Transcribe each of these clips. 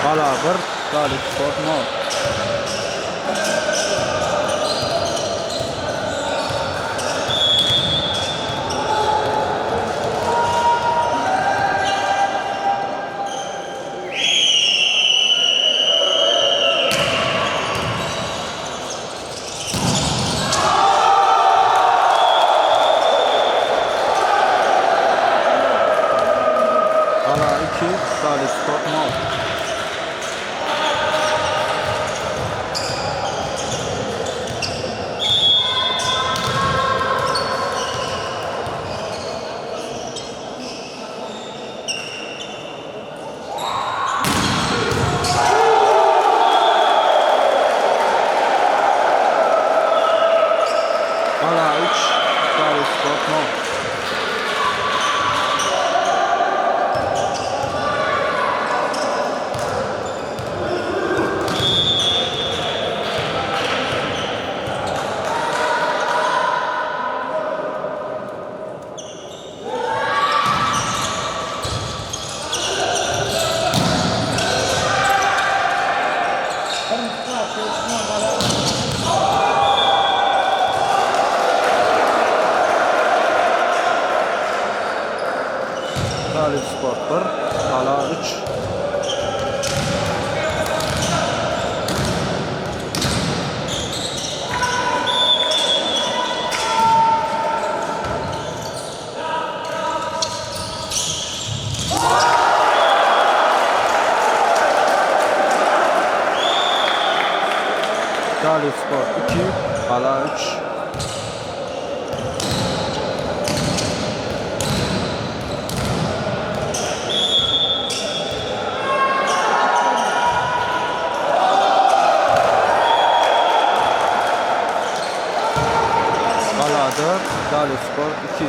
Hala bir Galip Sport Mall. Hala 2 Galip Sport Mall. Hala 3 Galip Sport Mall. Galip Sport 1 hala 3. Galip Sport 2 hala 3. Hala 4 Galip Sport 2.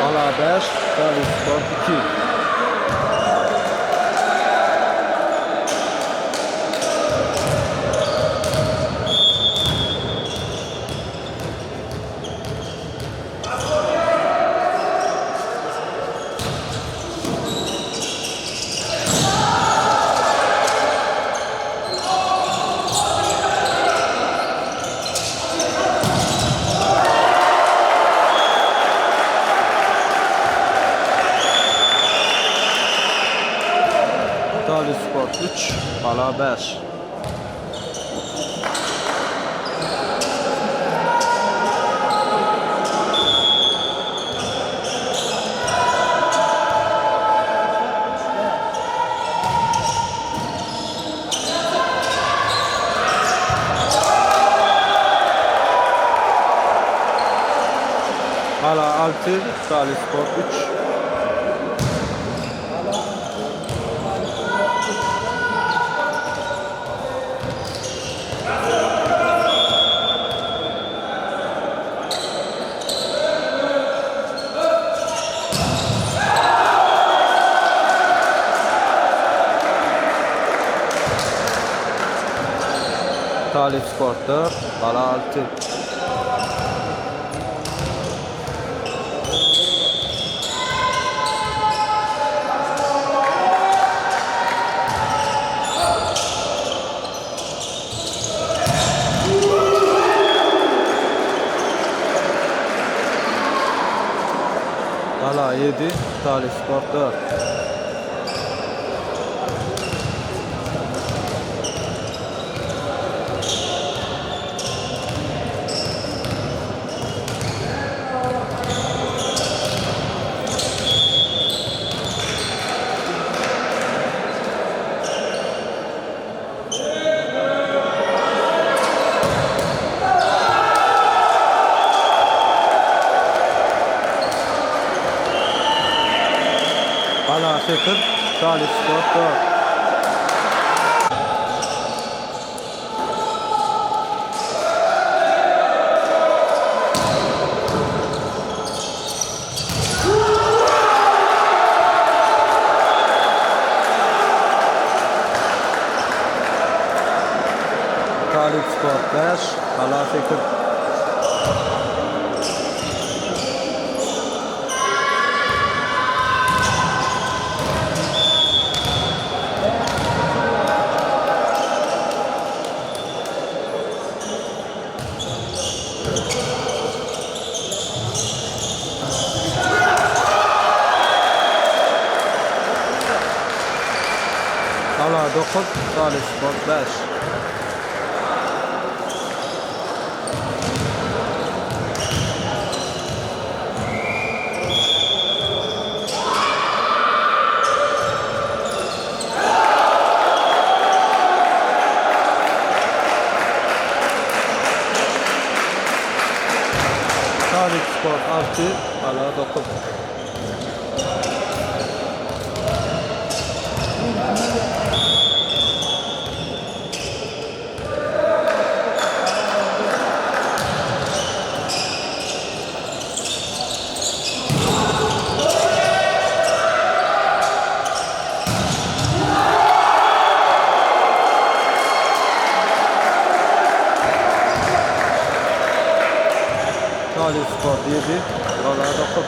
Hala 5 Galip Sport 2. Galip Sport 3 hala 5. Hala 6 Galip Sport 3. Galip Sport 4 hala 6. Hala 7 Galip Sport 4. Hala 8 Galip Sport 4. Talip Spor 5, Hala Fikir. Hala 9, Talip Spor 5. Talip Spor 6, Hala 9. Talip Spor 7, Hala 9.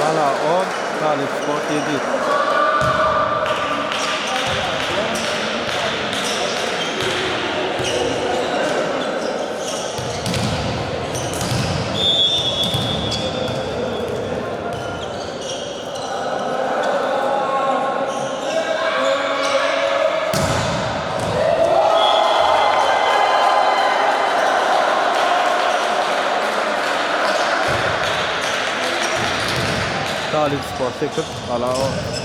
Hala 10, Talip Spor 7. Talip Spor 8, Hala 10.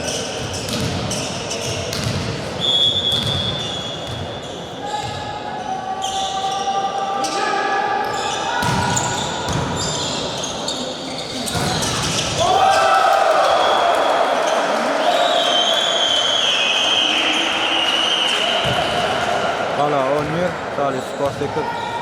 Hala 11, Talip Spor 8.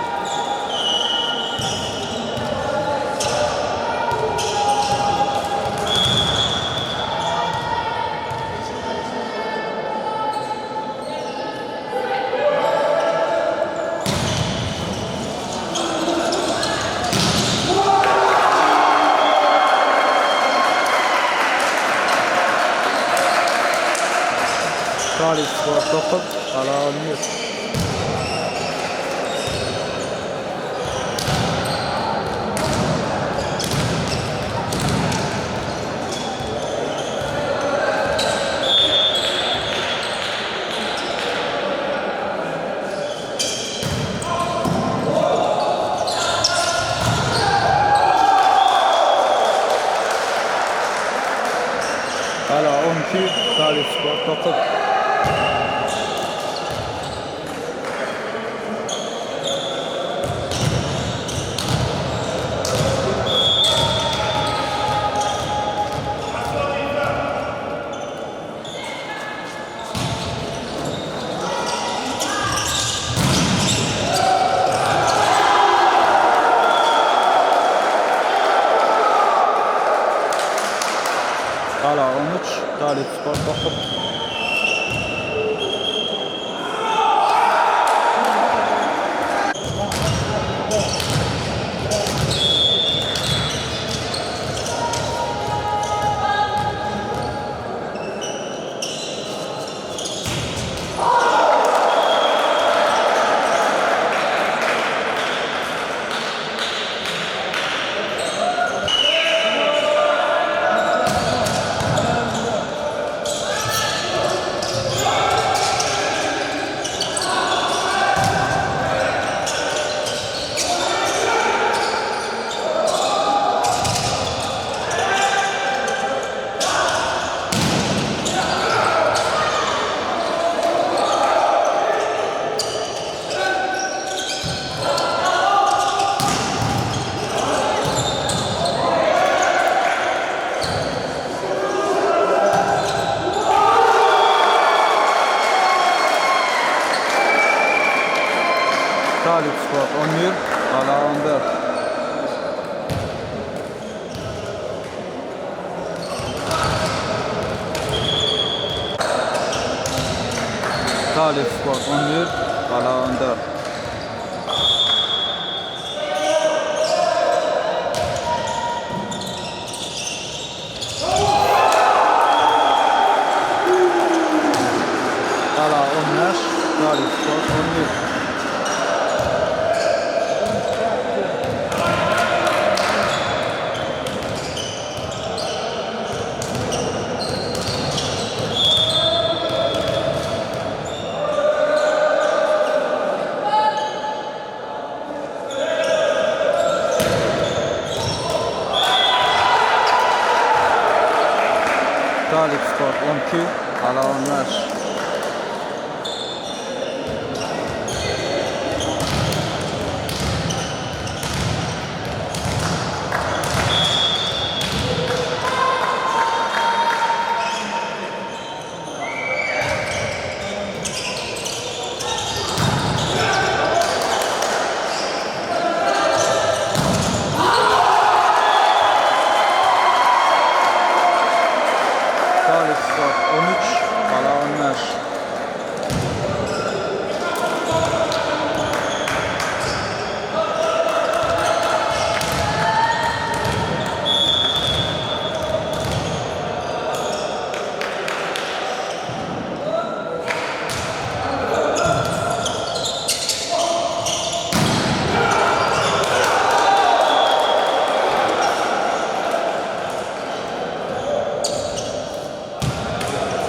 Talip Spor 9, Hala 11. Hala 12, Talip Spor 9. Hala 13, Talip Spor 9. Talip Sport 11, Qala 14. Qala 15, Talip Sport 11. Talip Sport 12, Qala 15. Talip Sport 13, Qala 15.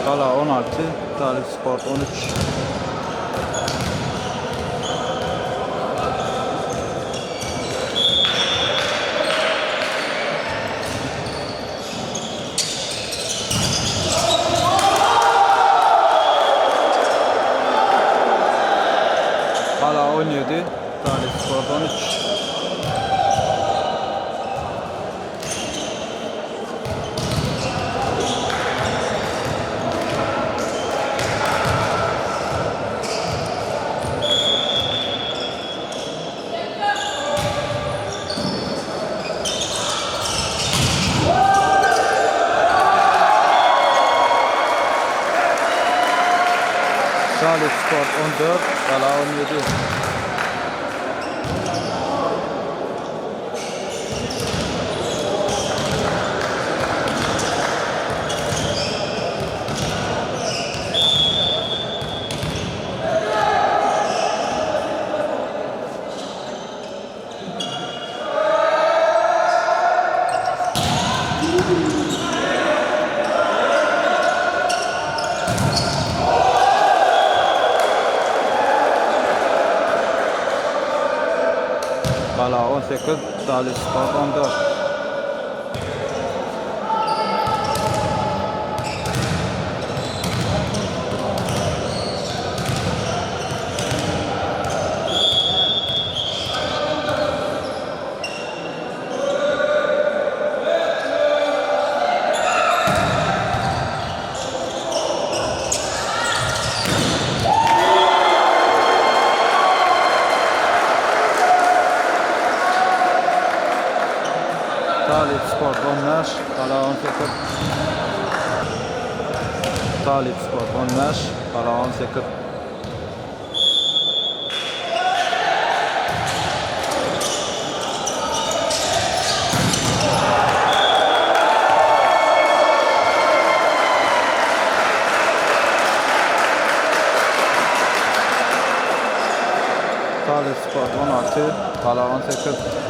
Qala 16, Talip Sport 13. Qala 17, Talip Sport 13. Talip Sport 14, Qala 17. Qala 18, Talip Sport 14. Talip Sport 15, Qala 18. Talip Sport 15, Qala 18. Talip Sport 16, Qala 18.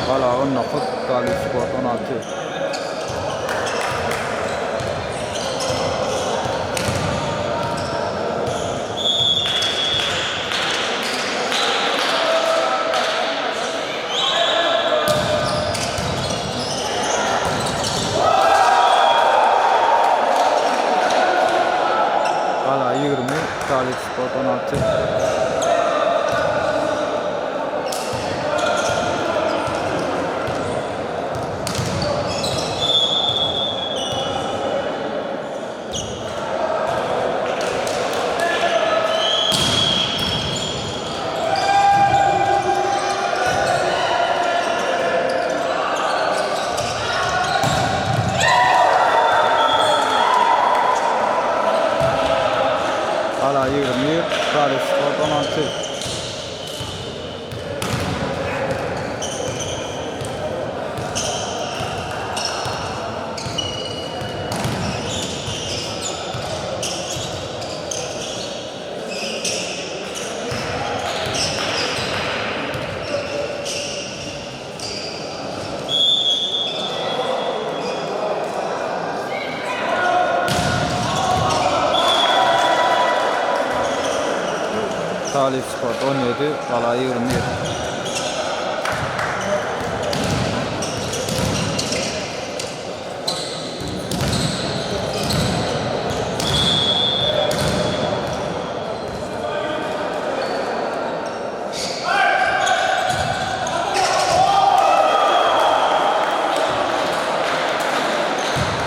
Qala 19, Talip Sport 16. Qala 20, Talip Sport 16. Qala 20, Qala Sport 16. Qala Sport 17, Qala 21.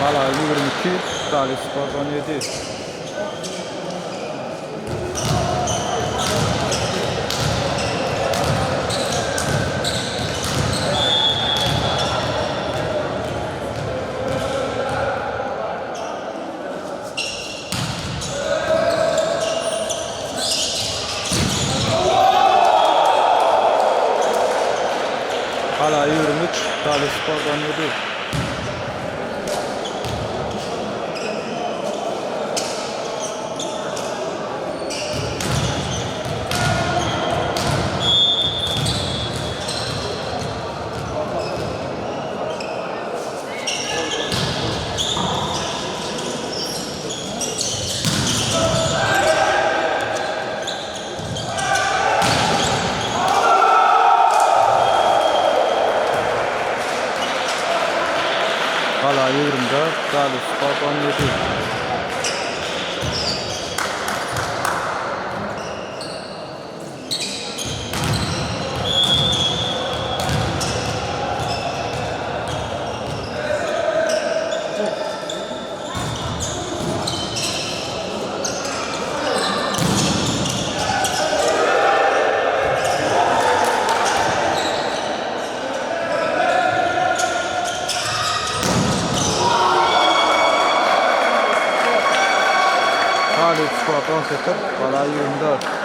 Qala 22, Qala Sport 17. Qala 23, Qala Sport 17. Qala 24, Qala Sport 17. Qala Sport 18, Qala 24.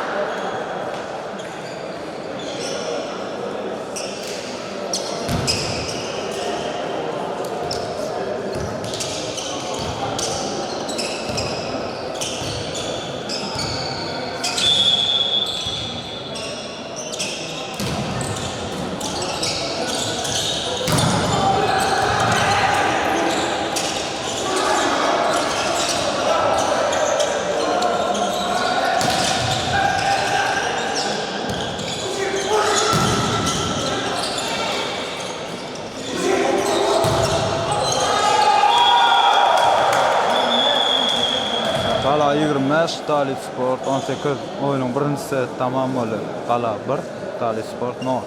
Qala 25, Qala Sport 18. Oyunun birinci set tamam oldu. Qala 1, Qala Sport 0.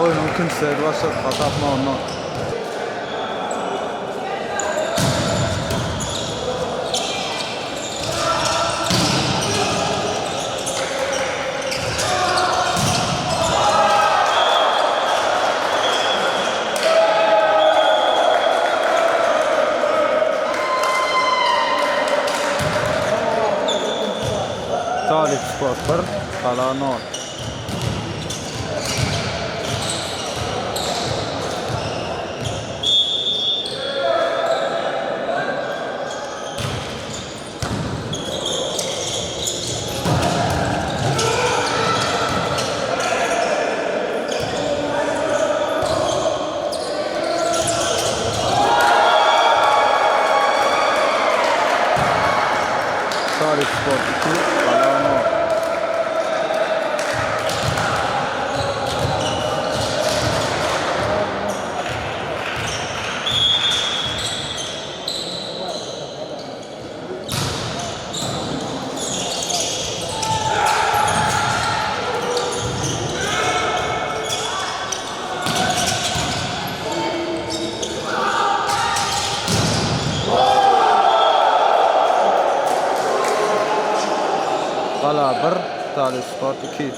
Oyunun ikinci seti başladı. Qatap 0. Qala Sport 1, Qala 0. Qala Sport 2, Qala 0. Qala 1, Qala Sport 2.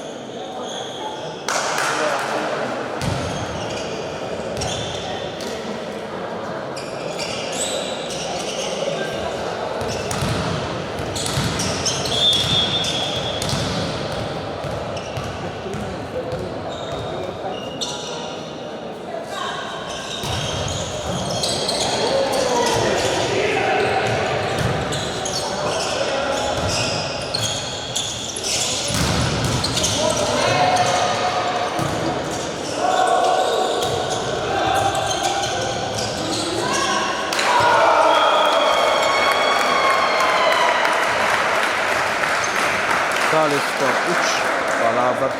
Talip Spor 3, Qala 1.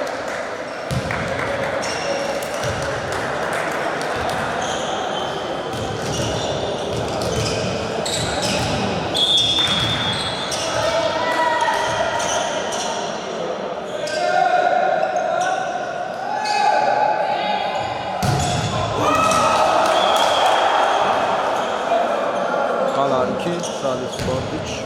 Qala 2, Talip Spor 3.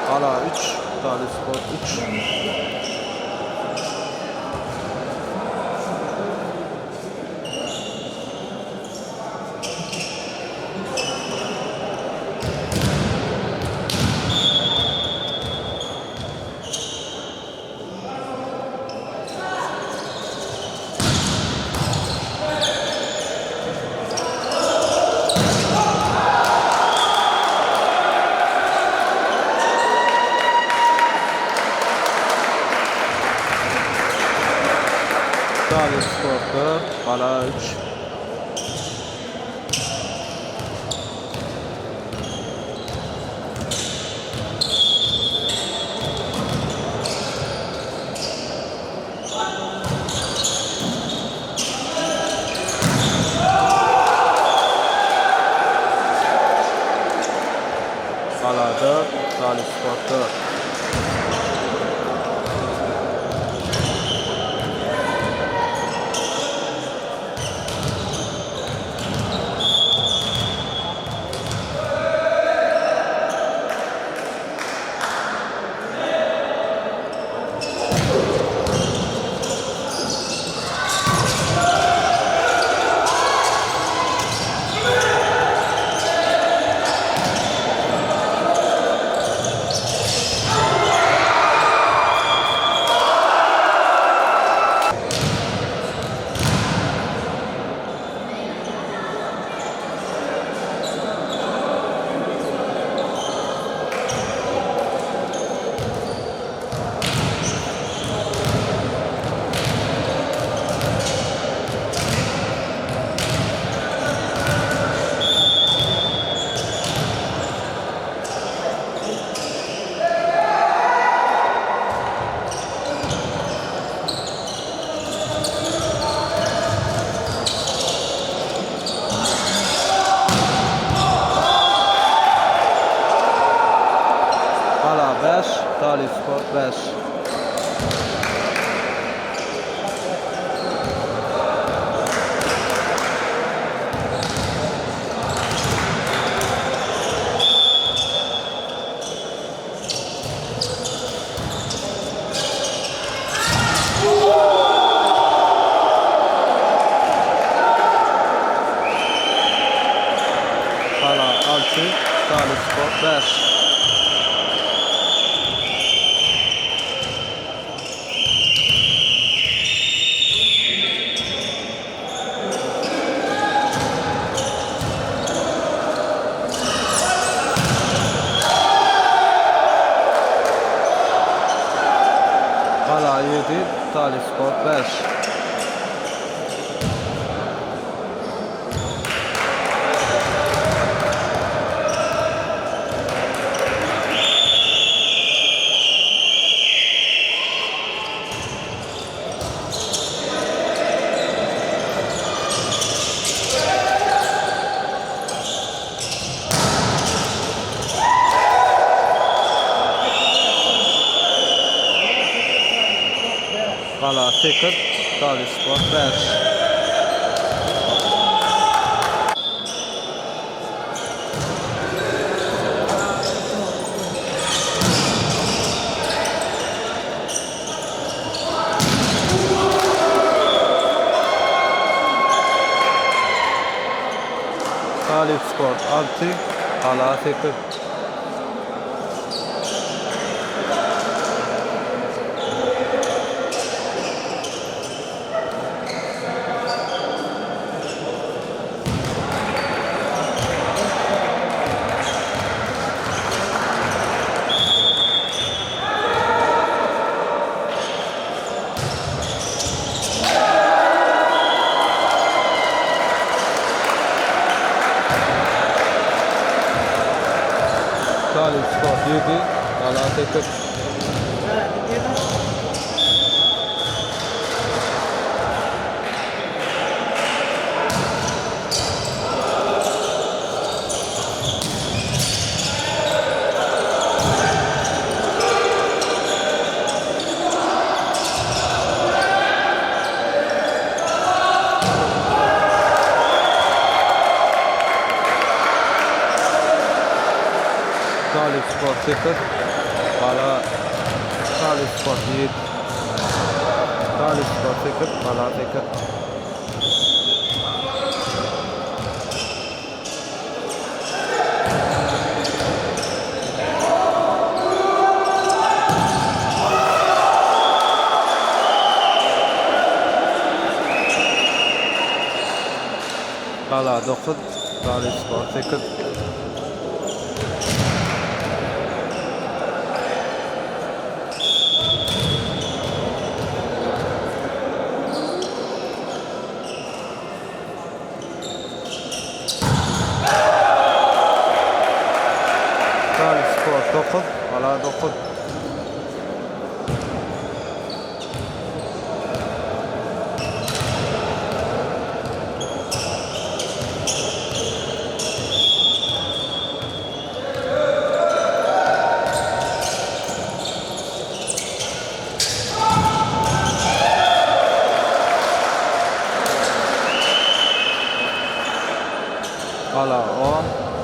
Qala 3, Talip Spor 3. Talip Spor 4, Qala 3. Qala 4, Talip Spor 4. Qala 5, Talip Spor 5. Qala 6, Talip Spor 5. Qala 7, Talip Spor 5. Qala 8, Talip Spor 5. Talip Spor 6, Qala 8. Talip Sport 7, Malatya 40. Talip Sport 0, Talip Sport 7, Talip Sport 0, Malatya 40. Qala 9, Talip Sport 8.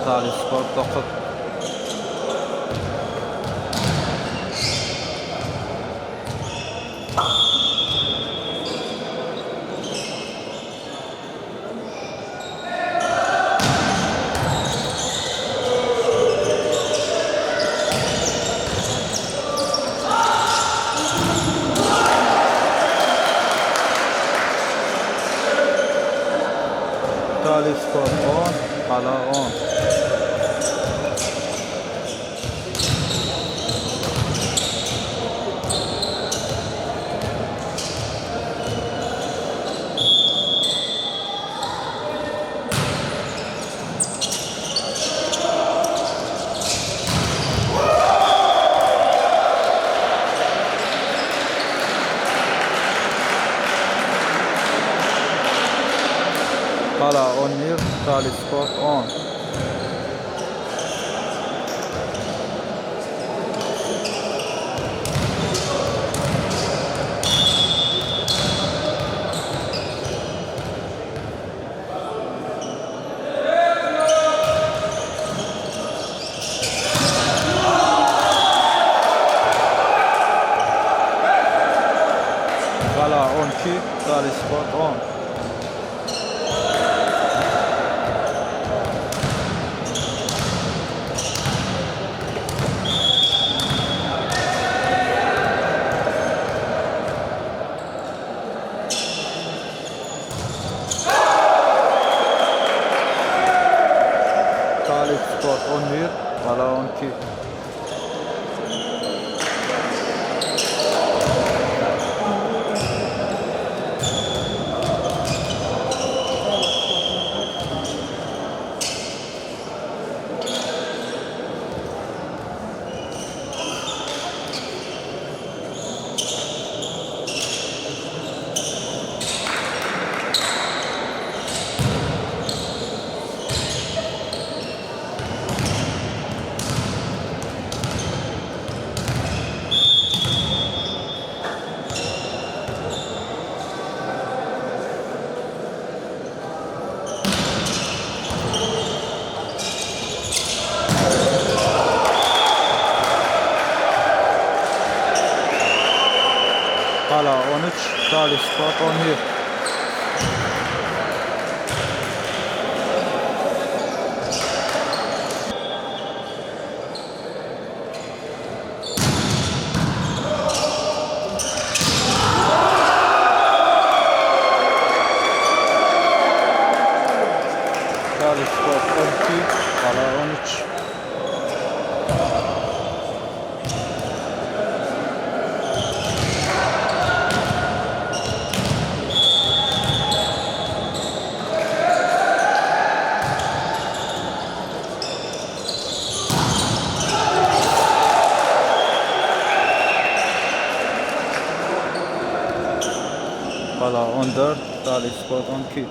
Talip Sport 9, Qala 9. Qala 10, Talip Sport 9. Talip Sport 10, Qala 10. Qala 11, Talip Sport 10. Qala 12, Talip Sport 10. Talip Sport 11, Qala 12. Qala 13, Talip Sport 11. Talip Sport 12, Qala 13. Valla 14, Talip Sport 12.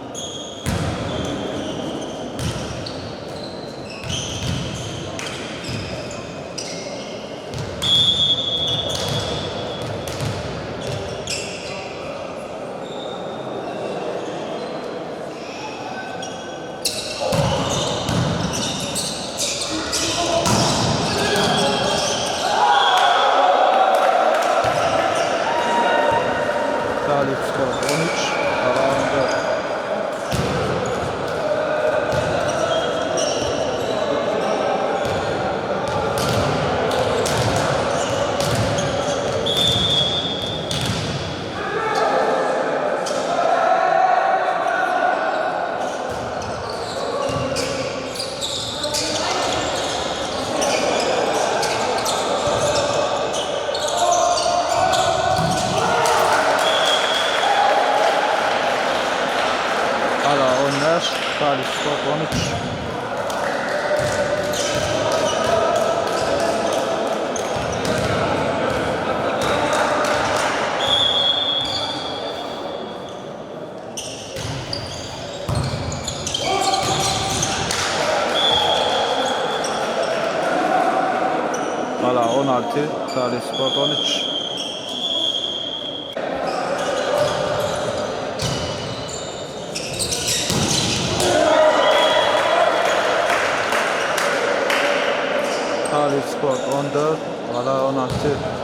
Talip Sport 13, Valla 14. Valla 15, Talip Sport 13. Valla 16, Talip Sport 13. Talip Sport 14, Valla 16.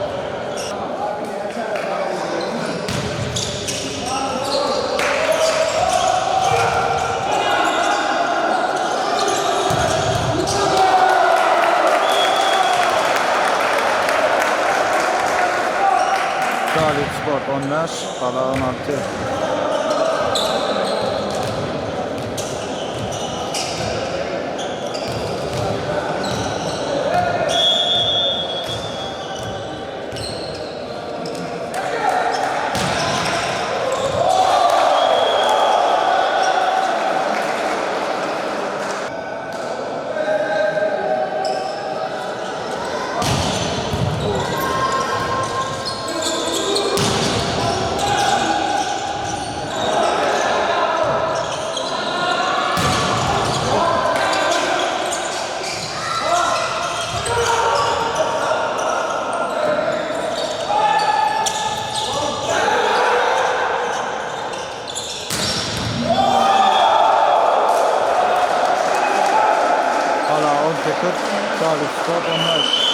Talip Sport 15, Valla 16. Valla 18, Talip Sport 15.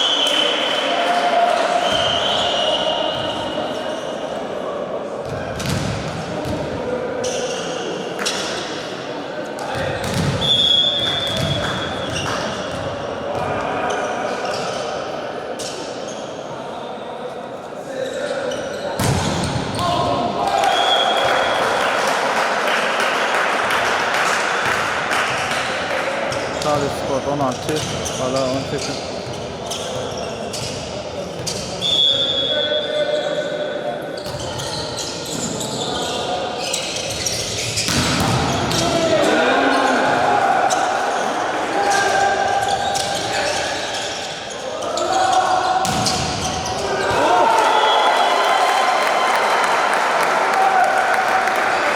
Talip Sport 16, Valla 18.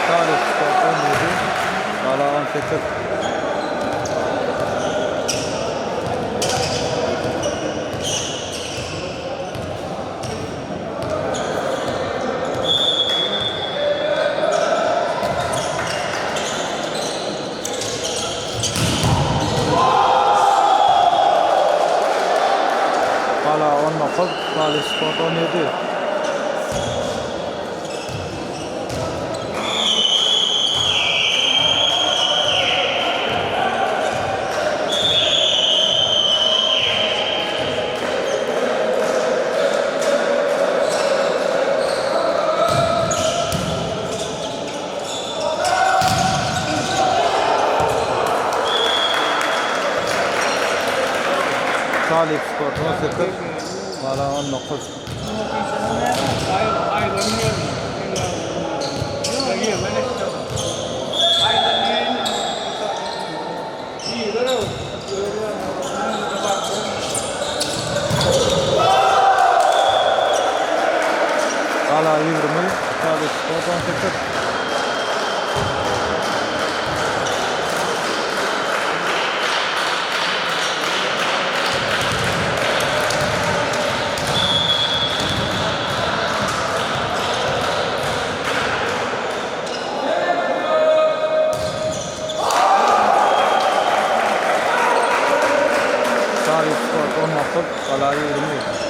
Talip Sport 17, Valla 18. Valla 19, Talip Sport 17. Talip Sport 18, Valla 19. Kala 20, Talip Sport 18. Talip Sport 16, Kala 20.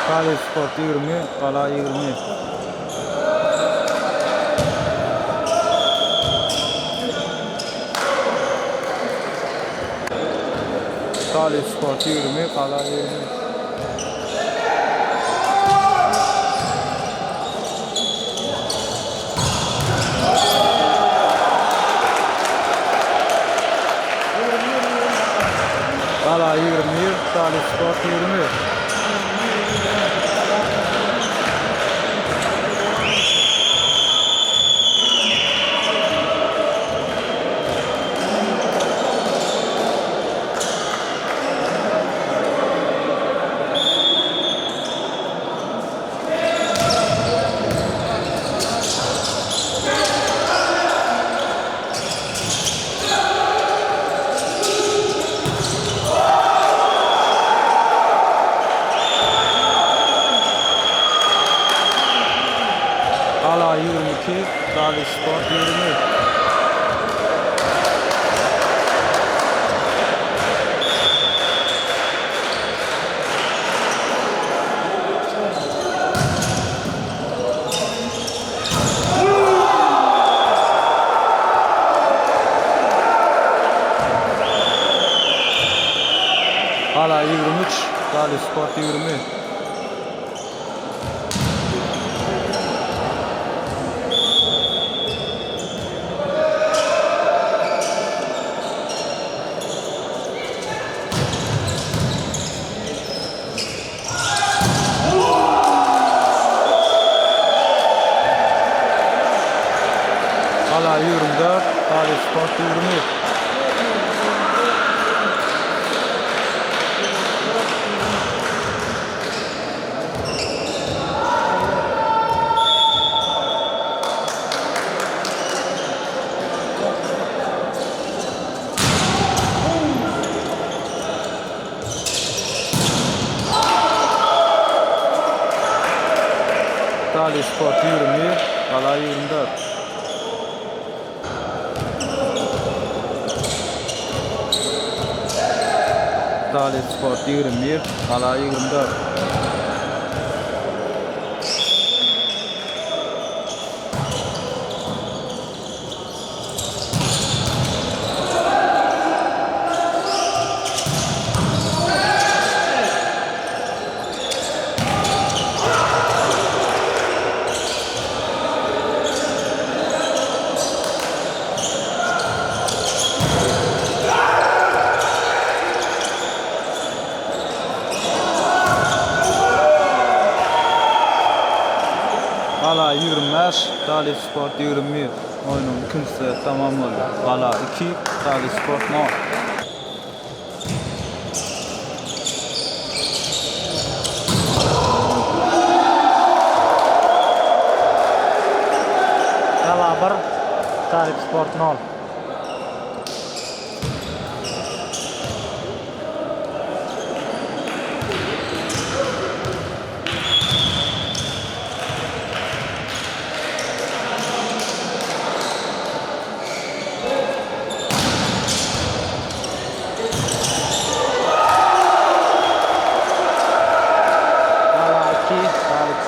Talip Sport 20, Kala 20. Talip Sport 20, Kala 20. Kala 20, Talip Sport 20. Kala 22, Talip Sport 20. Kala 23, Talip Sport 20. Kala 24, Talip Sport 20. Talip Sport 20, Kala 24. Talip Sport 21, Kala 24. Kala 25, Talip Sport 20. Oyunun ikincisi tamam oldu. Kala 2, Talip Sport 0. Kala 1, Talip Sport 0.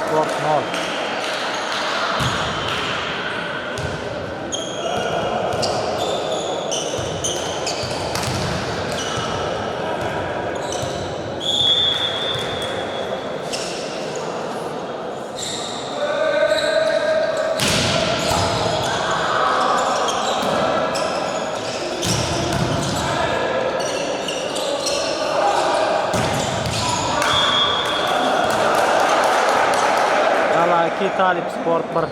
Sport 0. Talip Sport 1.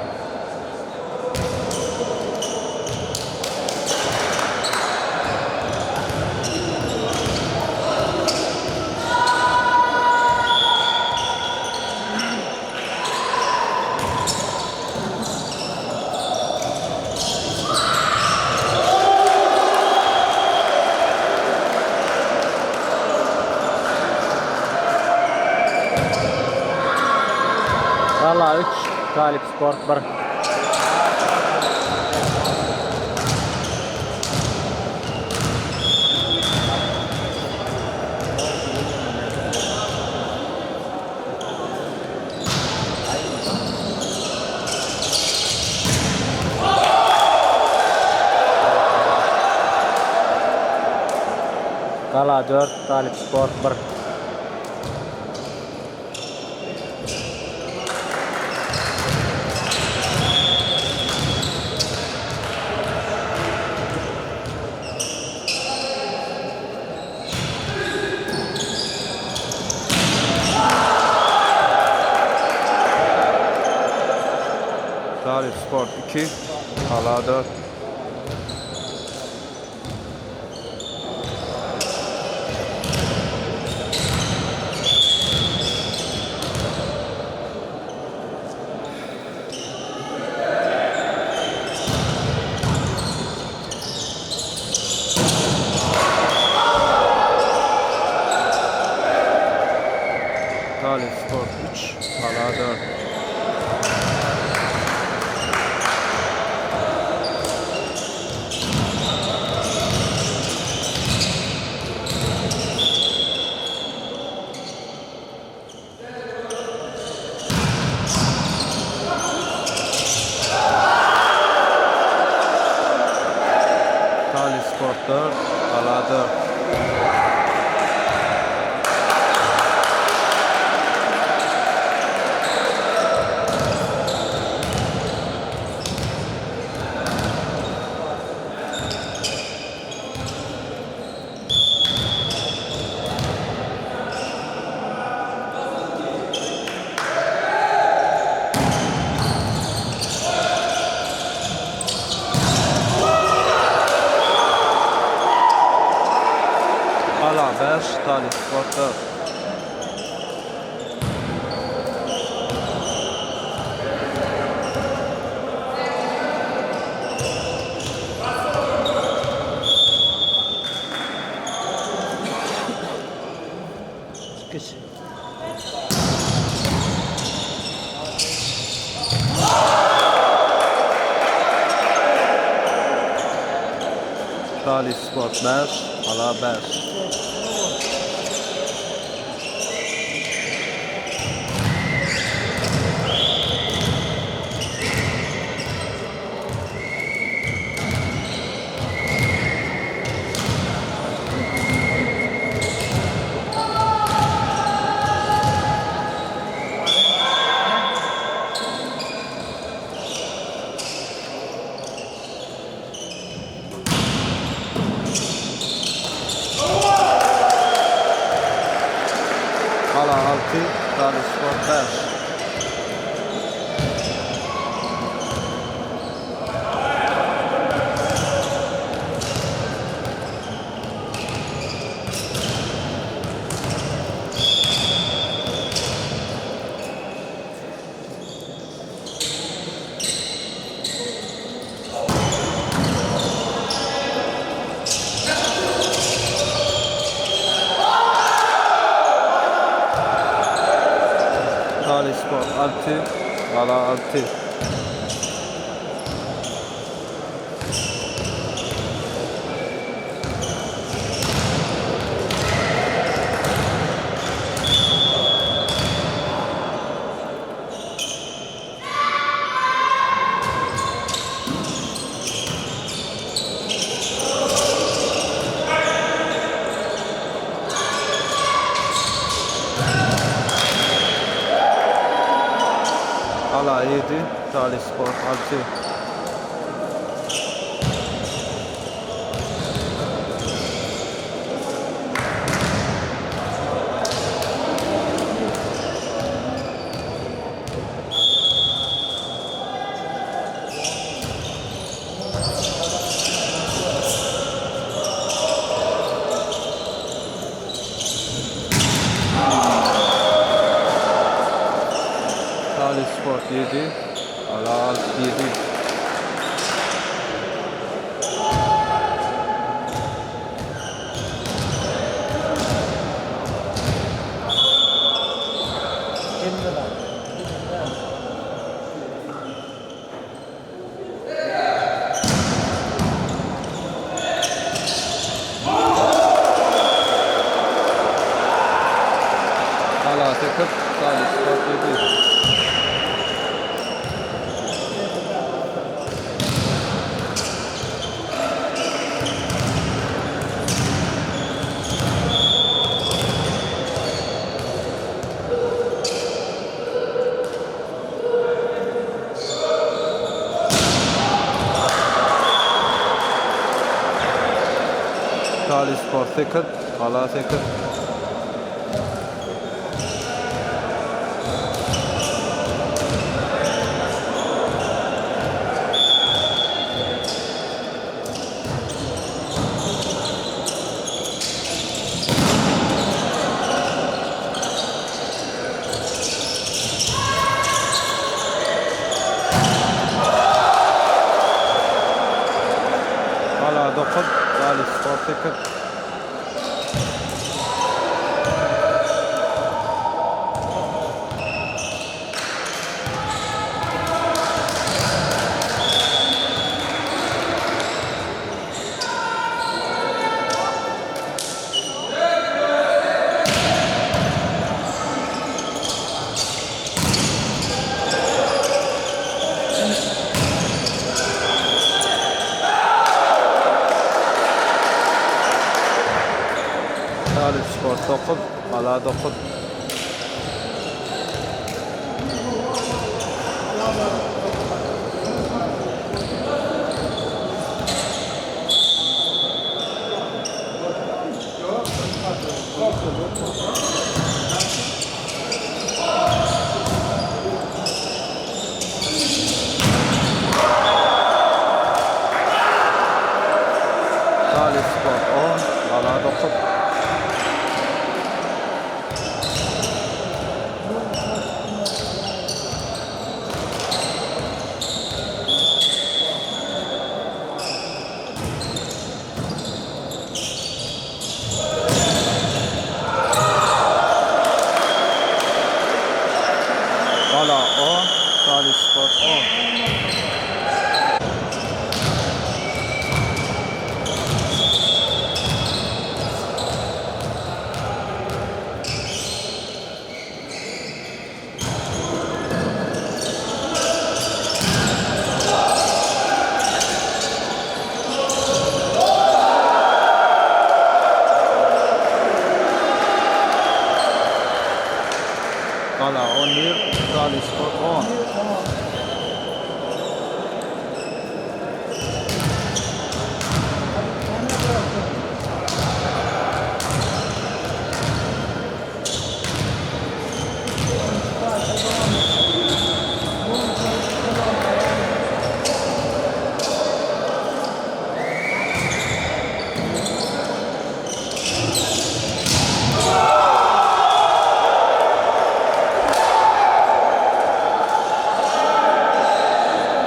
Gala 3, Talip Sport 1. Gala 4, Talip Sport 1. Talip Sport 2, Gala 4. Talip Sport 3, Gala 4. Talip Sport 4, Gala 4. Gala 5, Talip Sport 4. Çıkış. Talip Sport 5, Gala 5. Gala 6, Talip Sport 5. Talip Sport 6, Gala 6. Gala 7, Talip Sport 6. Sport 7. Hala 7. Hala 8. Talip Sport 7. Talip Sport 8. Hala 8. Hala 9. Talip Sport 8. Talip Sport 9. Hala 9. Talip Sport 10. Hala 9. Hala 10. Talip Sport 10. Hala 11. Talip Sport 10.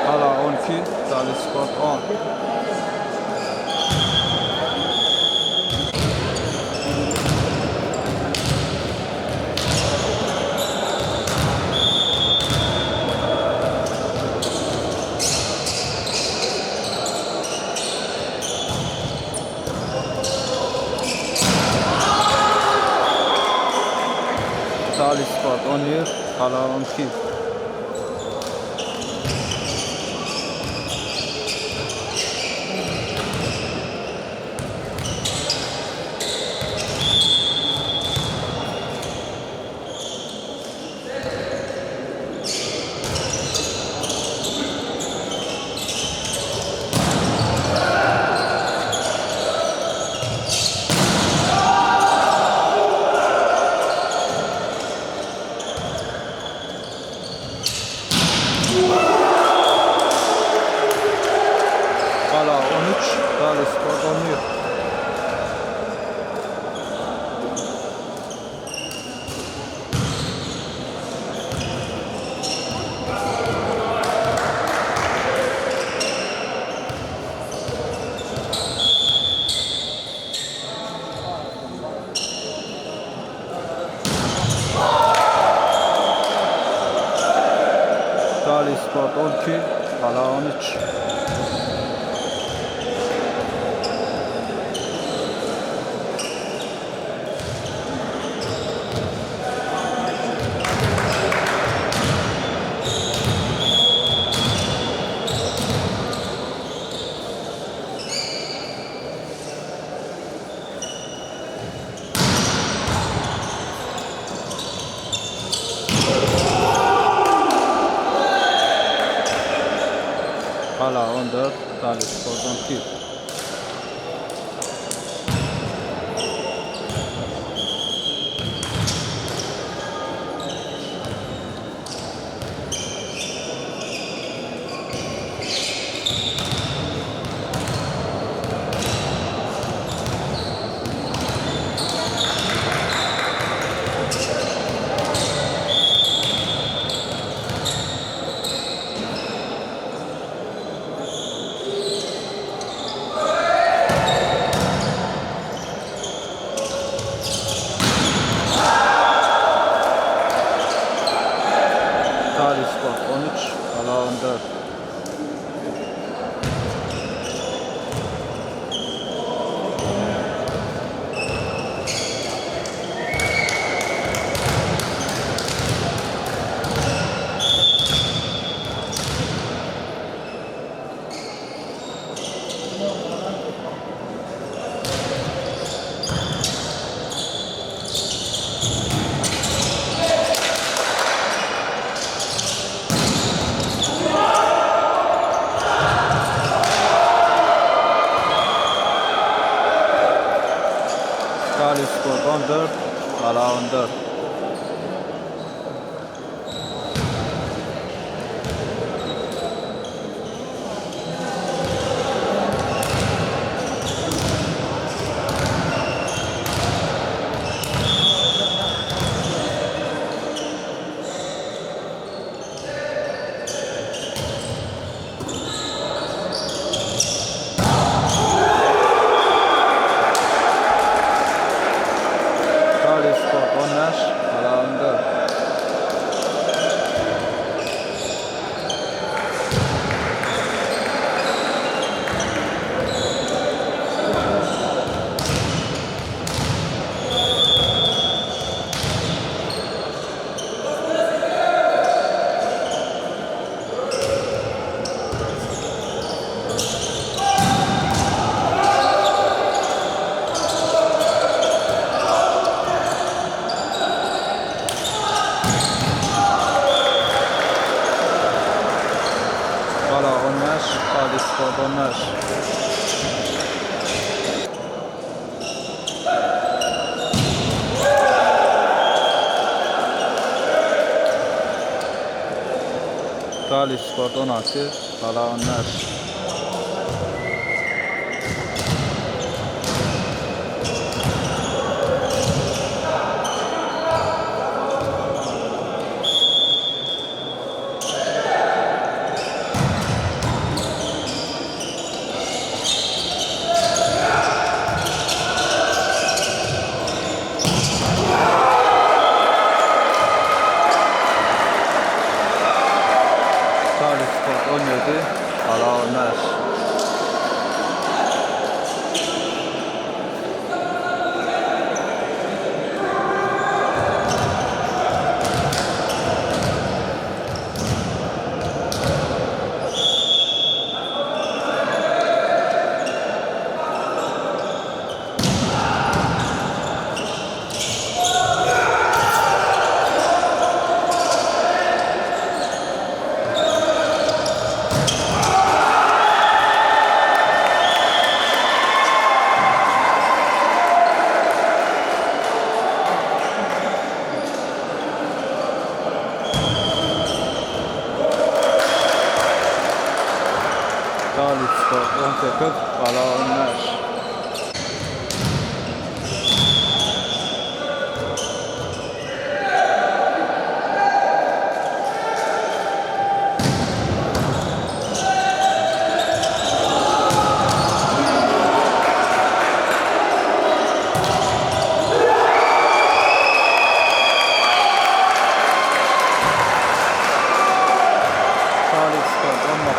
Hala 12. Talip Sport 10. Talip Sport 11. Hala 12. Sport 12, Qala 13. Qala 14, Talip Sport 12. Talip Sport 13, Qala 14. Talip Sport 14, Qala 14. Talip Sport 15, Qala 14. Qala 15, Talip Sport 15. Talip Sport 16, Qala 15. Talip Sport 17, Qala 15. Talip Sport 18, Qala 15.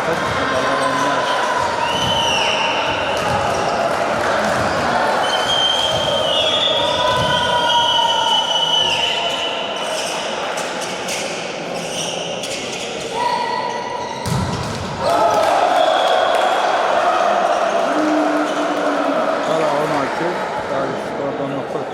40. Valla 15. Valla 16. Talip Sport 19.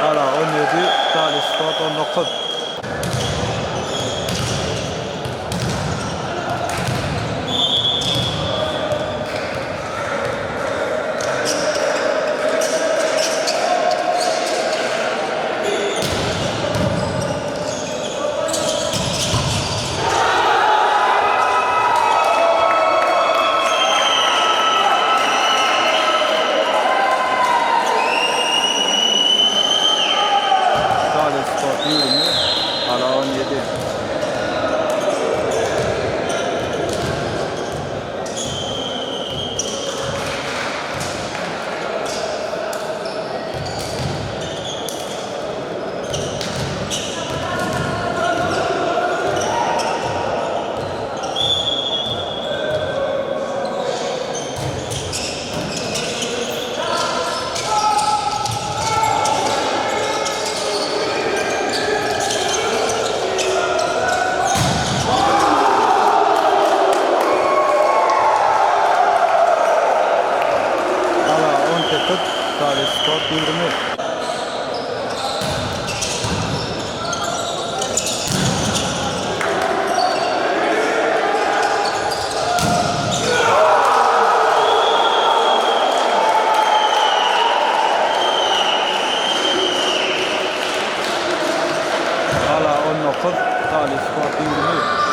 Valla 17. Talip Sport 19. Talip Sport 20. Valla 17. Valla 18. Talip Sport 20. Valla 19. Talip Sport 20.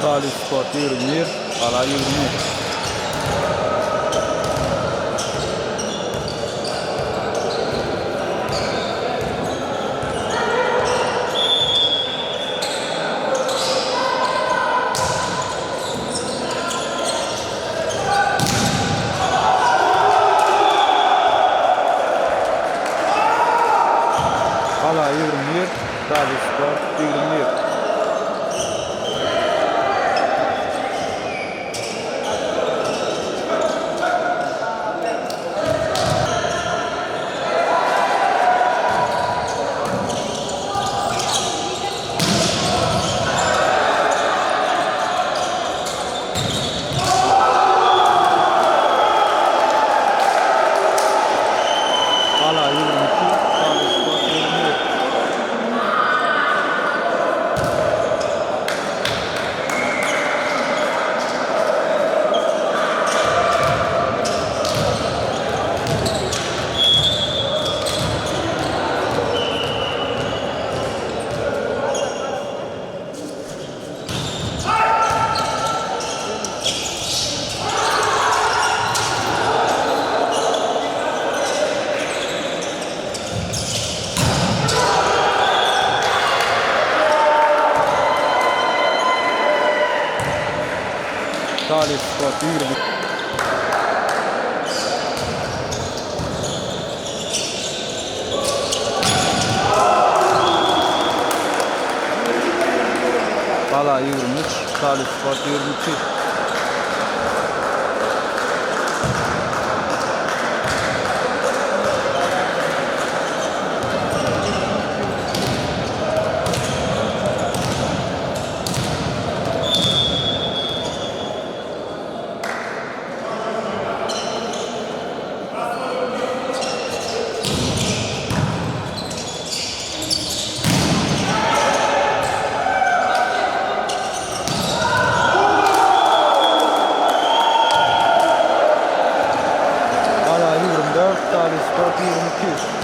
Talip Sport 21. Valla 20. Valla 21. Talip Sport 21. Valla 22. Talip Sport 21. Talip Sport 20. Qala 23, Talip Sport 22. Qala 24, Talip Sport 22.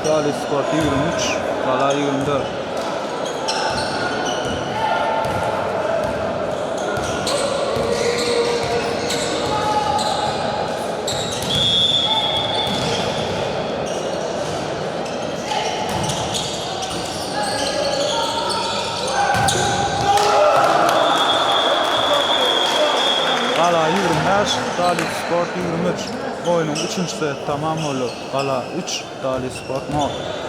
Talip Sport 23, Qala 24. Qala 25, Talip Sport 23. Oyunun 3-nji seti tamam boldy. Qala 3, Talip Sport 0.